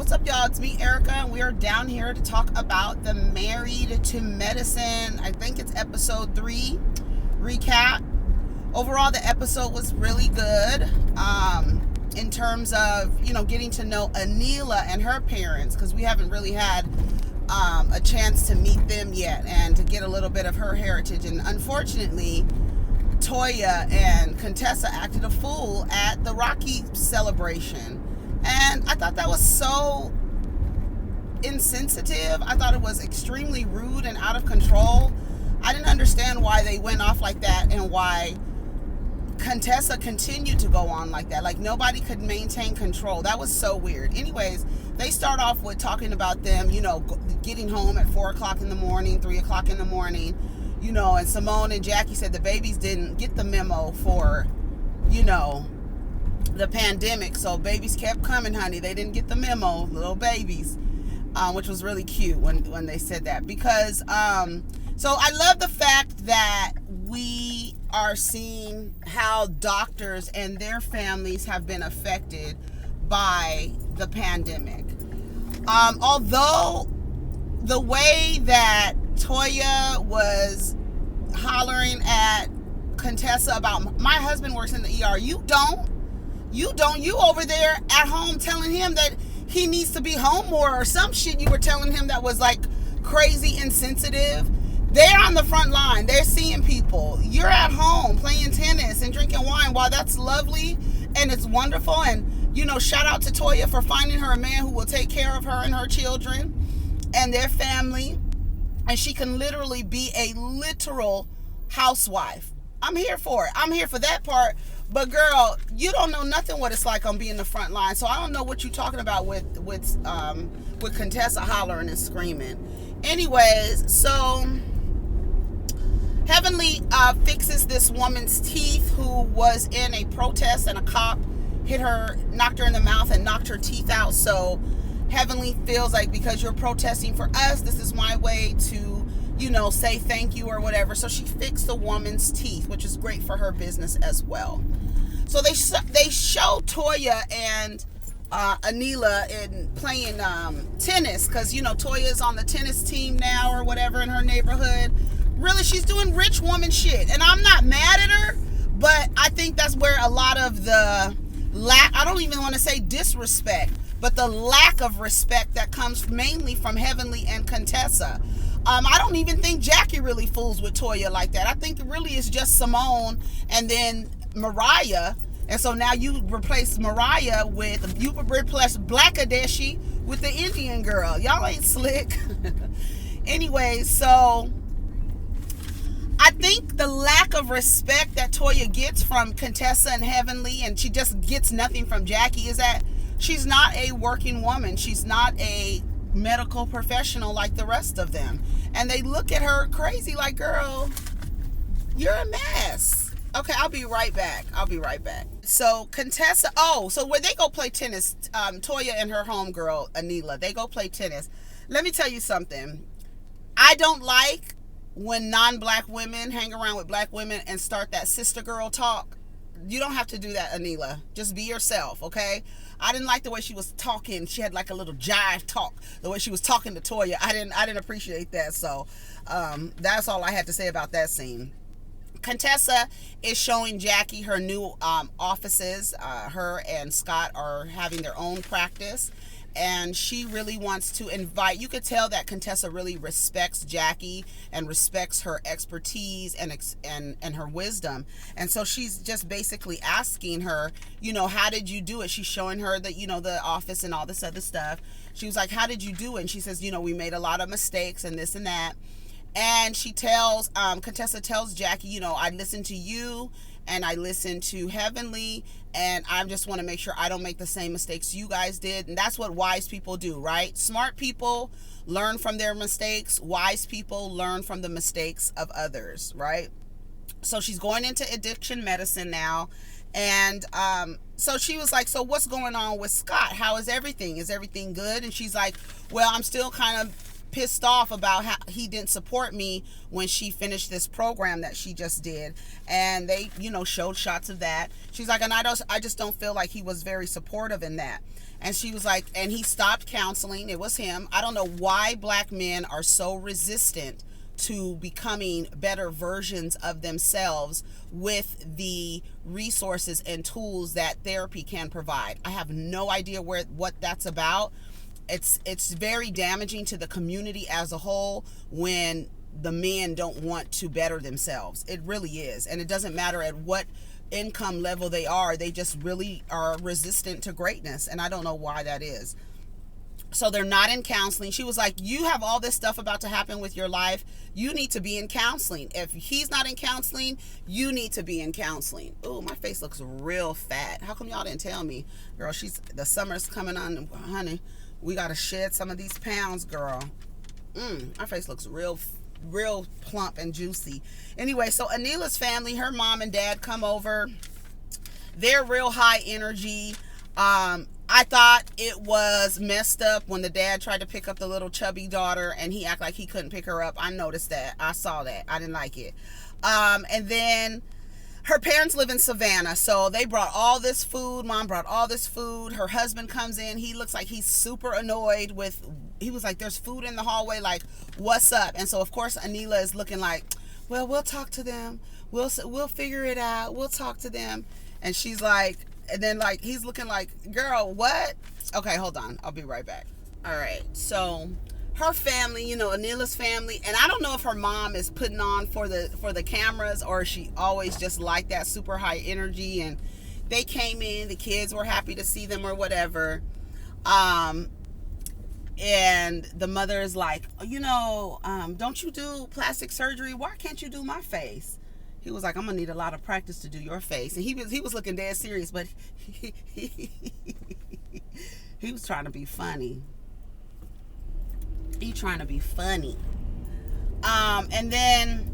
What's up, y'all? It's me, Erica, and we are down here to talk about the Married to Medicine. I think it's episode 3 recap. Overall, the episode was really good in terms of, getting to know Anila and her parents, because we haven't really had a chance to meet them yet and to get a little bit of her heritage. And unfortunately, Toya and Contessa acted a fool at the Rocky celebration. And I thought that was so insensitive. I thought it was extremely rude and out of control. I didn't understand why they went off like that and why Contessa continued to go on like that. Like, nobody could maintain control. That was so weird. Anyways, they start off with talking about them, getting home at 4 o'clock in the morning, 3 o'clock in the morning, and Simone and Jackie said the babies didn't get the memo for, the pandemic. So babies kept coming, honey. They didn't get the memo, little babies, which was really cute when they said that. Because, so I love the fact that we are seeing how doctors and their families have been affected by the pandemic. Although the way that Toya was hollering at Contessa about, my husband works in the ER, you over there at home telling him that he needs to be home more or some shit you were telling him that was like crazy insensitive. They're on the front line. They're seeing people. You're at home playing tennis and drinking wine. While that's lovely and it's wonderful, and shout out to Toya for finding her a man who will take care of her and her children and their family, and she can literally be a literal housewife. I'm here for it. I'm here for that part. But girl, you don't know nothing what it's like on being the front line. So I don't know what you're talking about with Contessa hollering and screaming. Anyways, so Heavenly fixes this woman's teeth who was in a protest, and a cop knocked her in the mouth and knocked her teeth out. So Heavenly feels like, because you're protesting for us, this is my way to say thank you or whatever. So she fixed the woman's teeth, which is great for her business as well. So they show Toya and Anila in playing tennis, because Toya is on the tennis team now or whatever in her neighborhood. Really, she's doing rich woman shit, and I'm not mad at her, but I think that's where a lot of the I don't even want to say disrespect, but the lack of respect that comes mainly from Heavenly and Contessa. I don't even think Jackie really fools with Toya like that. I think really it's just Simone and then Mariah. And so now you replace Black Adeshi with the Indian girl. Y'all ain't slick. Anyway, so I think the lack of respect that Toya gets from Contessa and Heavenly, and she just gets nothing from Jackie, is that she's not a working woman. She's not a medical professional like the rest of them. And they look at her crazy like, girl, you're a mess. Okay, I'll be right back. So Contessa, so where they go play tennis, Toya and her homegirl, Anila, they go play tennis. Let me tell you something. I don't like when non-black women hang around with black women and start that sister girl talk. You don't have to do that, Anila. Just be yourself, okay? I didn't like the way she was talking. She had like a little jive talk. The way she was talking to Toya, I didn't appreciate that. So that's all I had to say about that scene. Contessa is showing Jackie her new offices. Her and Scott are having their own practice, and she really wants to invite. You could tell that Contessa really respects Jackie and respects her expertise and her wisdom. And so she's just basically asking her, how did you do it? She's showing her that, the office and all this other stuff. She was like, how did you do it? And she says, we made a lot of mistakes and this and that. And she tells, Contessa tells Jackie, I listened to you and I listened to Heavenly, and I just want to make sure I don't make the same mistakes you guys did. And that's what wise people do, right? Smart people learn from their mistakes. Wise people learn from the mistakes of others, right? So she's going into addiction medicine now. And so she was like, so what's going on with Scott? How is everything? Is everything good? And she's like, well, I'm still kind of pissed off about how he didn't support me when she finished this program that she just did. And they, showed shots of that. She's like, and I just don't feel like he was very supportive in that. And she was like, and he stopped counseling. It was him. I don't know why black men are so resistant to becoming better versions of themselves with the resources and tools that therapy can provide. I have no idea what that's about. It's very damaging to the community as a whole when the men don't want to better themselves. It really is. And it doesn't matter at what income level they are, they just really are resistant to greatness, and I don't know why that is. So they're not in counseling. She was like, you have all this stuff about to happen with your life, you need to be in counseling. If he's not in counseling, you need to be in counseling. Oh, my face looks real fat. How come y'all didn't tell me? Girl, the summer's coming on, honey. We gotta shed some of these pounds, girl. My face looks real plump and juicy. Anyway, so Anila's family, her mom and dad come over. They're real high energy. I thought it was messed up when the dad tried to pick up the little chubby daughter and he acted like he couldn't pick her up. I noticed that. I saw that. I didn't like it. And then her parents live in Savannah, so they brought all this food. Mom brought all this food. Her husband comes in. He looks like he's super annoyed he was like, there's food in the hallway, like, what's up? And so, of course, Anila is looking like, well, we'll talk to them. We'll figure it out. We'll talk to them. And she's like, and then, like, he's looking like, girl, what? Okay, hold on. I'll be right back. All right, so her family, Anila's family, and I don't know if her mom is putting on for the cameras or she always just like that super high energy, and they came in, the kids were happy to see them or whatever. And the mother is like, don't you do plastic surgery? Why can't you do my face? He was like, I'm gonna need a lot of practice to do your face. And he was looking dead serious, but he was trying to be funny. He trying to be funny. And then,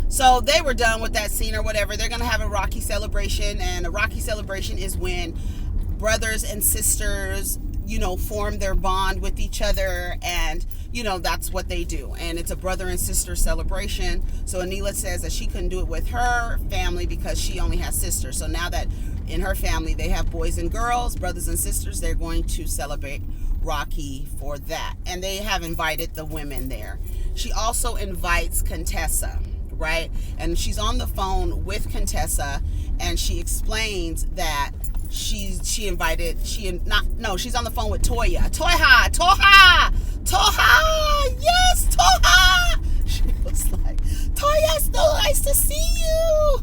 so they were done with that scene or whatever. They're gonna have a Rocky celebration, and a Rocky celebration is when brothers and sisters form their bond with each other, and that's what they do, and it's a brother and sister celebration. So Anila says that she couldn't do it with her family because she only has sisters. So now that in her family they have boys and girls, brothers and sisters, they're going to celebrate Rocky for that, and they have invited the women there. She also invites Contessa, right? And she's on the phone with Contessa, and she explains that she's on the phone with Toya. Yes, Toya. She was like, Toya, it's so nice to see you.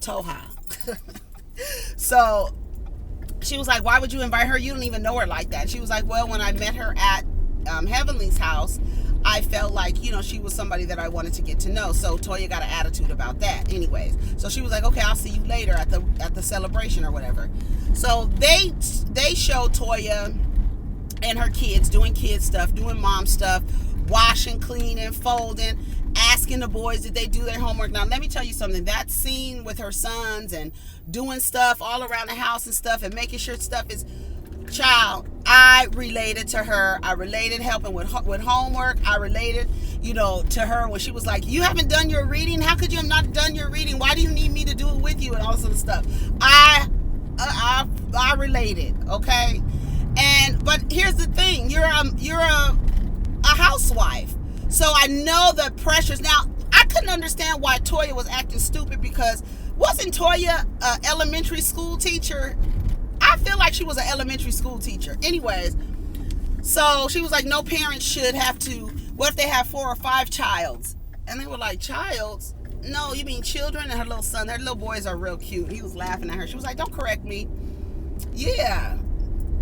Toha. So she was like, why would you invite her? You don't even know her like that. She was like, well, when I met her at Heavenly's house, I felt like, she was somebody that I wanted to get to know. So Toya got an attitude about that anyways. So she was like, okay, I'll see you later at the celebration or whatever. So they show Toya and her kids doing kid stuff, doing mom stuff, washing, cleaning, folding, asking the boys did they do their homework. Now, let me tell you something. That scene with her sons and doing stuff all around the house and stuff and making sure stuff is... Child, I related to her. I related helping with homework. I related, to her when she was like, you haven't done your reading? How could you have not done your reading? Why do you need me to do it with you? And all this other stuff. I related, okay? But here's the thing. You're a housewife. So I know the pressures. Now, I couldn't understand why Toya was acting stupid because wasn't Toya an elementary school teacher? I feel like she was an elementary school teacher. Anyways, so she was like, no parent should have to, what if they have 4 or 5 childs? And they were like, childs? No, you mean children? And her little son, her little boys are real cute. He was laughing at her. She was like, don't correct me. Yeah,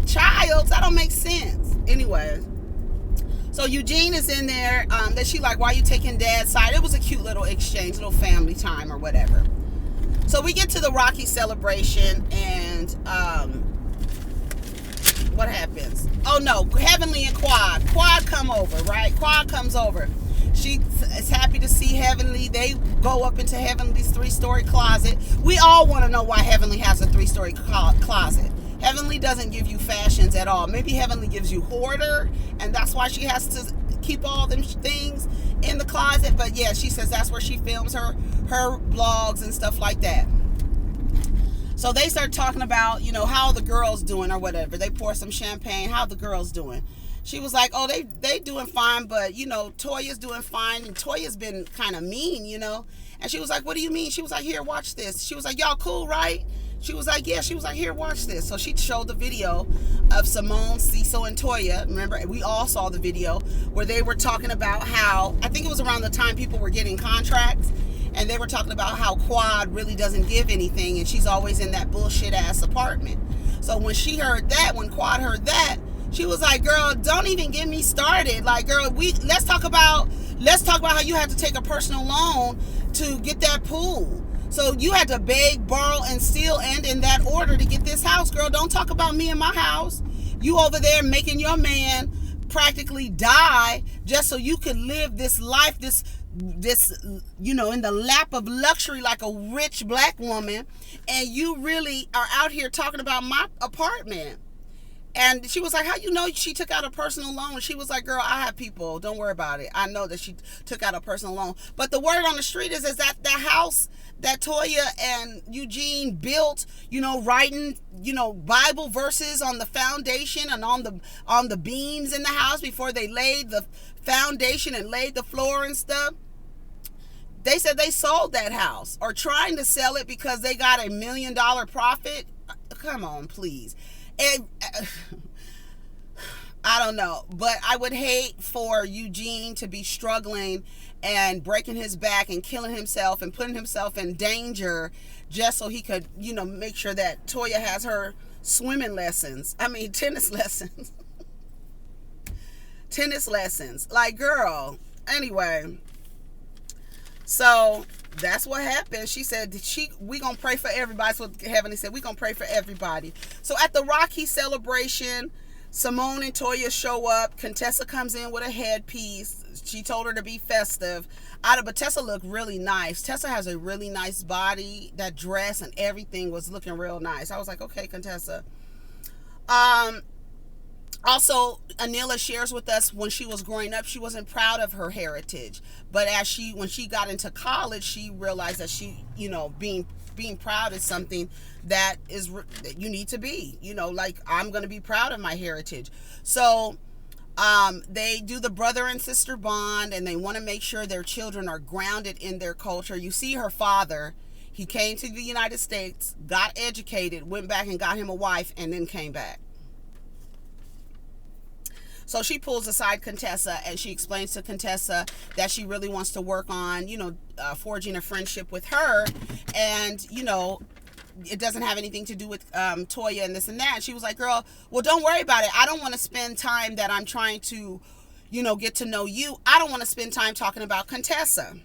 childs, that don't make sense. Anyways, so Eugene is in there. That she like, why are you taking dad's side? It was a cute little exchange, little family time or whatever. So we get to the Rocky celebration, and what happens? Oh no, Heavenly and Quad come over, right? Quad comes over. She is happy to see Heavenly. They go up into Heavenly's 3-story closet. We all want to know why Heavenly has a 3-story closet. Heavenly doesn't give you fashions at all. Maybe Heavenly gives you hoarder, and that's why she has to keep all them things in the closet. But yeah, she says that's where she films her blogs and stuff like that. So they start talking about, how the girls doing or whatever. They pour some champagne. How the girls doing? She was like, oh, they doing fine, but, Toya's doing fine. And Toya's been kind of mean. And she was like, what do you mean? She was like, here, watch this. She was like, y'all cool, right? She was like, yeah. She was like, here, watch this. So she showed the video of Simone, Cecil, and Toya. Remember, we all saw the video where they were talking about how, I think it was around the time people were getting contracts, and they were talking about how Quad really doesn't give anything, and she's always in that bullshit ass apartment. So when Quad heard that, she was like, girl, don't even get me started. Like, girl, let's talk about how you had to take a personal loan to get that pool. So you had to beg, borrow, and steal, and in that order to get this house. Girl, don't talk about me and my house. You over there making your man practically die just so you could live this life, this in the lap of luxury like a rich black woman, and you really are out here talking about my apartment. And she was like, how you know she took out a personal loan? She was like, girl, I have people. Don't worry about it. I know that she took out a personal loan. But the word on the street is that the house that Toya and Eugene built, writing, Bible verses on the foundation and on the beams in the house before they laid the foundation and laid the floor and stuff. They said they sold that house or trying to sell it because they got $1 million profit. Come on, please. And I don't know, but I would hate for Eugene to be struggling and breaking his back and killing himself and putting himself in danger just so he could, make sure that Toya has her tennis lessons. Tennis lessons. Like, girl. Anyway, so that's what happened. She said we gonna pray for everybody. That's what Heavenly said. We gonna pray for everybody. So at the Rocky celebration, Simone and Toya show up. Contessa comes in with a headpiece. She told her to be festive. But Tessa looked really nice. Tessa has a really nice body. That dress and everything was looking real nice. I was like, okay, Contessa. Also, Anila shares with us when she was growing up, she wasn't proud of her heritage. But when she got into college, she realized that she, being proud is something that you need to be. Like, I'm going to be proud of my heritage. So they do the brother and sister bond, and they want to make sure their children are grounded in their culture. You see her father. He came to the United States, got educated, went back and got him a wife, and then came back. So she pulls aside Contessa and she explains to Contessa that she really wants to work on, forging a friendship with her. And, it doesn't have anything to do with Toya and this and that. And she was like, girl, well, don't worry about it. I don't want to spend time that I'm trying to, get to know you. I don't want to spend time talking about Contessa.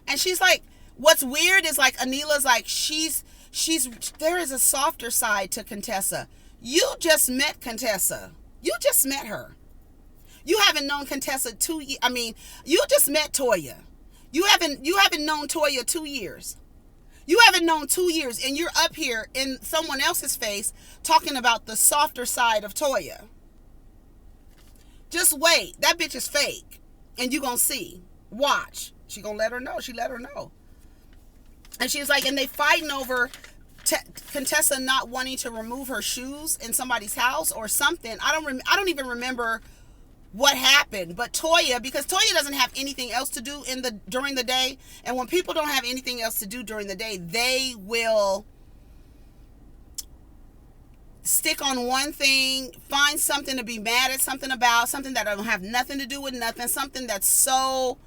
And she's like, what's weird is like, Anila's like, there is a softer side to Contessa. You just met Contessa. You just met her. You haven't known Contessa 2 years. You just met Toya. You haven't known Toya 2 years. You haven't known 2 years, and you're up here in someone else's face talking about the softer side of Toya. Just wait. That bitch is fake. And you gonna see. Watch. She gonna let her know. She let her know. And she's like, and they fighting over Contessa not wanting to remove her shoes in somebody's house or something. I don't even remember what happened. But Toya, because Toya doesn't have anything else to do during the day, and when people don't have anything else to do during the day, they will stick on one thing, find something to be mad at something about, something that don't have nothing to do with nothing, something that's so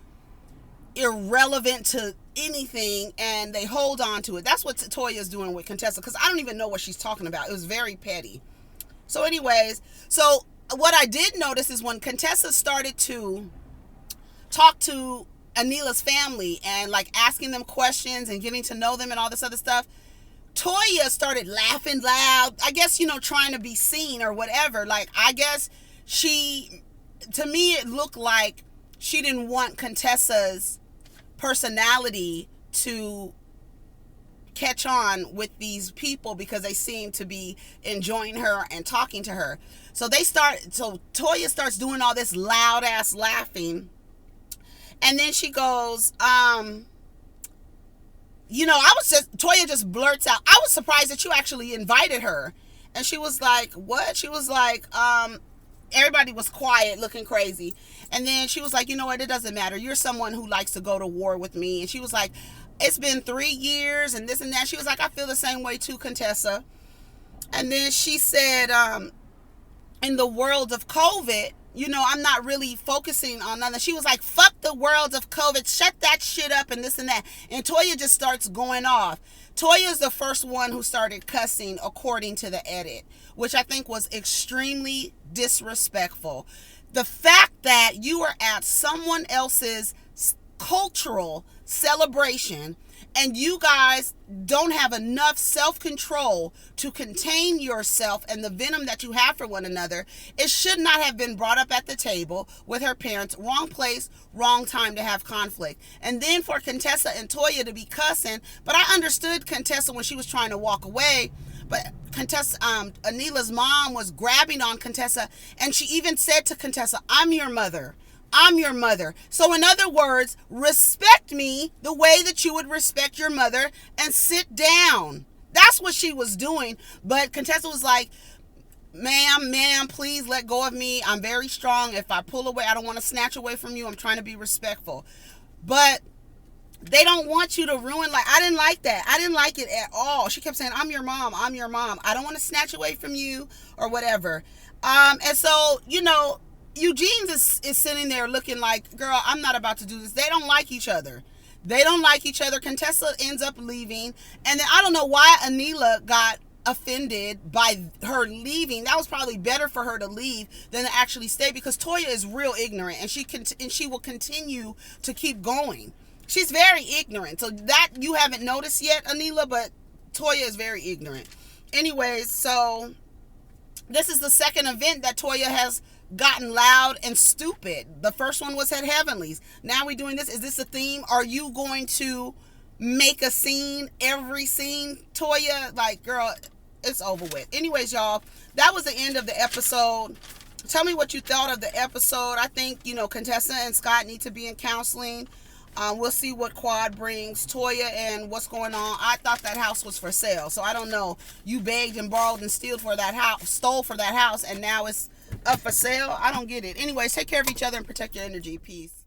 irrelevant to anything, and they hold on to it. That's what Toya's doing with Contessa, because I don't even know what she's talking about. It was very petty. So anyways, what I did notice is when Contessa started to talk to Anila's family and like asking them questions and getting to know them and all this other stuff, Toya started laughing loud. I guess, trying to be seen or whatever. Like, I guess to me, it looked like she didn't want Contessa's personality to catch on with these people because they seem to be enjoying her and talking to her. So Toya starts doing all this loud ass laughing. And then she goes, Toya just blurts out, I was surprised that you actually invited her. And she was like, what? She was like, everybody was quiet, looking crazy. And then she was like, you know what? It doesn't matter. You're someone who likes to go to war with me. And she was like, it's been 3 years and this and that. She was like, I feel the same way too, Contessa. And then she said, in the world of COVID, I'm not really focusing on nothing. She was like, fuck the world of COVID. Shut that shit up and this and that. And Toya just starts going off. Toya is the first one who started cussing according to the edit, which I think was extremely disrespectful. The fact that you are at someone else's cultural celebration and you guys don't have enough self-control to contain yourself and the venom that you have for one another, it should not have been brought up at the table with her parents. Wrong place, wrong time to have conflict. And then for Contessa and Toya to be cussing, but I understood Contessa when she was trying to walk away, but Contessa, Anila's mom was grabbing on Contessa, and she even said to Contessa, I'm your mother. I'm your mother. So in other words, respect me the way that you would respect your mother and sit down. That's what she was doing. But Contessa was like, ma'am, please let go of me. I'm very strong. If I pull away, I don't want to snatch away from you. I'm trying to be respectful. But they don't want you to ruin. I didn't like that. I didn't like it at all. She kept saying, I'm your mom. I'm your mom. I don't want to snatch away from you or whatever. And so, Eugene is sitting there looking like, girl, I'm not about to do this. They don't like each other. Contessa ends up leaving. And then I don't know why Anila got offended by her leaving. That was probably better for her to leave than to actually stay, because Toya is real ignorant and she will continue to keep going. She's very ignorant. So that you haven't noticed yet, Anila, but Toya is very ignorant. Anyways, so this is the second event that Toya has gotten loud and stupid. The first one was at Heavenly's. Now we're doing this. Is this a theme? Are you going to make a scene every scene, Toya? Girl, it's over with. Anyways, y'all, that was the end of the episode. Tell me what you thought of the episode. I think, Contessa and Scott need to be in counseling. We'll see what Quad brings. Toya and what's going on. I thought that house was for sale, so I don't know. You begged and borrowed and stole for that house, and now it's up for sale. I don't get it. Anyways, take care of each other and protect your energy. Peace.